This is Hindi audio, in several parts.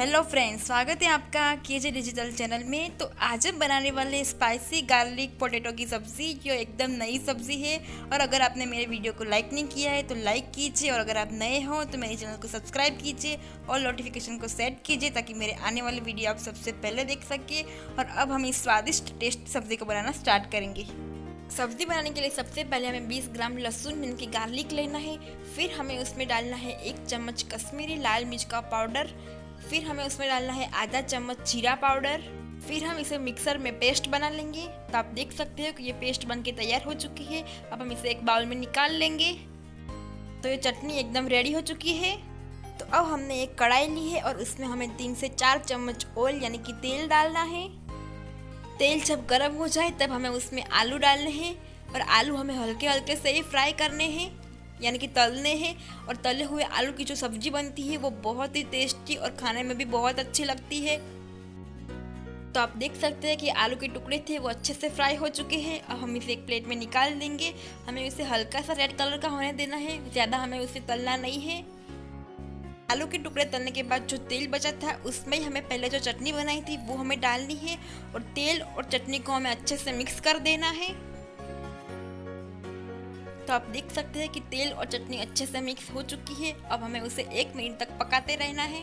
हेलो फ्रेंड्स, स्वागत है आपका केजे डिजिटल चैनल में। तो आज हम बनाने वाले स्पाइसी गार्लिक पोटैटो की सब्ज़ी, जो एकदम नई सब्ज़ी है। और अगर आपने मेरे वीडियो को लाइक नहीं किया है तो लाइक कीजिए, और अगर आप नए हो तो मेरे चैनल को सब्सक्राइब कीजिए और नोटिफिकेशन को सेट कीजिए ताकि मेरे आने वाले वीडियो आप सबसे पहले देख सके। और अब हम इस स्वादिष्ट टेस्ट सब्ज़ी को बनाना स्टार्ट करेंगे। सब्ज़ी बनाने के लिए सबसे पहले हमें 20 ग्राम लहसुन यानी कि गार्लिक लेना है। फिर हमें उसमें डालना है 1 चम्मच कश्मीरी लाल मिर्च का पाउडर। फिर हमें उसमें डालना है आधा चम्मच जीरा पाउडर। फिर हम इसे मिक्सर में पेस्ट बना लेंगे। तो आप देख सकते हो कि ये पेस्ट बन के तैयार हो चुकी है। अब हम इसे एक बाउल में निकाल लेंगे। तो ये चटनी एकदम रेडी हो चुकी है। तो अब हमने एक कढ़ाई ली है और उसमें हमें 3 से 4 चम्मच ऑयल यानी कि तेल डालना है। तेल जब गर्म हो जाए तब हमें उसमें आलू डालने हैं, और आलू हमें हल्के हल्के से ही फ्राई करने हैं यानी कि तलने हैं। और तले हुए आलू की जो सब्जी बनती है वो बहुत ही टेस्टी और खाने में भी बहुत अच्छी लगती है। तो आप देख सकते हैं कि आलू के टुकड़े थे वो अच्छे से फ्राई हो चुके हैं। अब हम इसे एक प्लेट में निकाल देंगे। हमें इसे हल्का सा रेड कलर का होने देना है, ज़्यादा हमें उसे तलना नहीं है। आलू के टुकड़े तलने के बाद जो तेल बचा था उसमें ही हमें पहले जो चटनी बनाई थी वो हमें डालनी है, और तेल और चटनी को हमें अच्छे से मिक्स कर देना है। तो आप देख सकते हैं कि तेल और चटनी अच्छे से मिक्स हो चुकी है। अब हमें उसे 1 मिनट तक पकाते रहना है।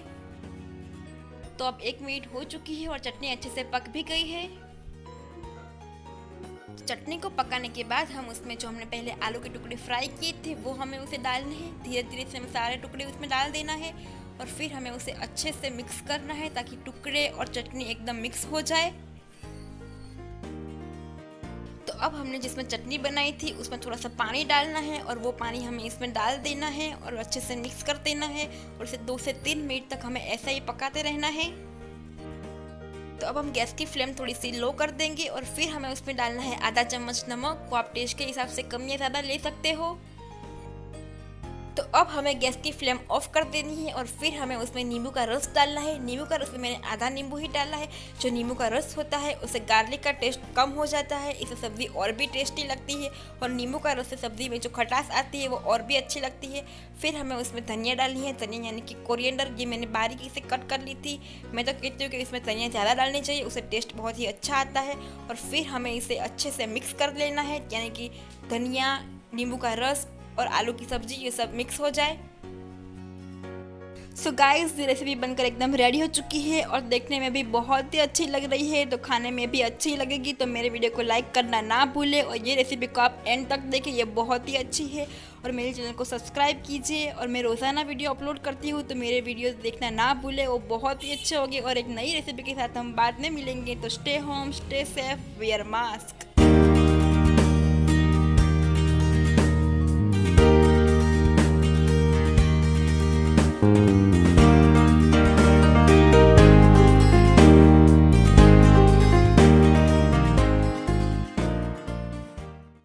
तो अब 1 मिनट हो चुकी है और चटनी अच्छे से पक भी गई है। चटनी को पकाने के बाद हम उसमें जो हमने पहले आलू के टुकड़े फ्राई किए थे वो हमें उसे डालने हैं। धीरे धीरे से हमें सारे टुकड़े उसमें डाल देना है, और फिर हमें उसे अच्छे से मिक्स करना है ताकि टुकड़े और चटनी एकदम मिक्स हो जाए। तो अब हमने जिसमें चटनी बनाई थी उसमें थोड़ा सा पानी डालना है, और वो पानी हमें इसमें डाल देना है और अच्छे से मिक्स कर देना है। और इसे 2 से 3 मिनट तक हमें ऐसा ही पकाते रहना है। तो अब हम गैस की फ्लेम थोड़ी सी लो कर देंगे, और फिर हमें उसमें डालना है आधा चम्मच नमक। को आप टेस्ट के हिसाब से कम या ज़्यादा ले सकते हो। तो अब हमें गैस की फ्लेम ऑफ कर देनी है, और फिर हमें उसमें नींबू का रस डालना है। नींबू का रस में मैंने आधा नींबू ही डाला है। जो नींबू का रस होता है उससे गार्लिक का टेस्ट कम हो जाता है, इससे सब्ज़ी और भी टेस्टी लगती है। और नींबू का रस से सब्ज़ी में जो खटास आती है वो और भी अच्छी लगती है। फिर हमें उसमें धनिया डालनी है, धनिया यानी कि कोरिएंडर। ये मैंने बारीकी से कट कर ली थी। मैं तो कहती हूँ कि इसमें धनिया ज़्यादा डालनी चाहिए, उससे टेस्ट बहुत ही अच्छा आता है। और फिर हमें इसे अच्छे से मिक्स कर लेना है, यानी कि धनिया, नींबू का रस और आलू की सब्जी ये सब मिक्स हो जाए। सो गाइस, ये रेसिपी बनकर एकदम रेडी हो चुकी है और देखने में भी बहुत ही अच्छी लग रही है, तो खाने में भी अच्छी लगेगी। तो मेरे वीडियो को लाइक करना ना भूलें, और ये रेसिपी को आप एंड तक देखें, ये बहुत ही अच्छी है। और मेरे चैनल को सब्सक्राइब कीजिए, और मैं रोज़ाना वीडियो अपलोड करती हूँ तो मेरे वीडियोस देखना ना भूलें, वो बहुत ही अच्छे होंगे। और एक नई रेसिपी के साथ हम बाद में मिलेंगे। तो stay home, stay safe, wear mask.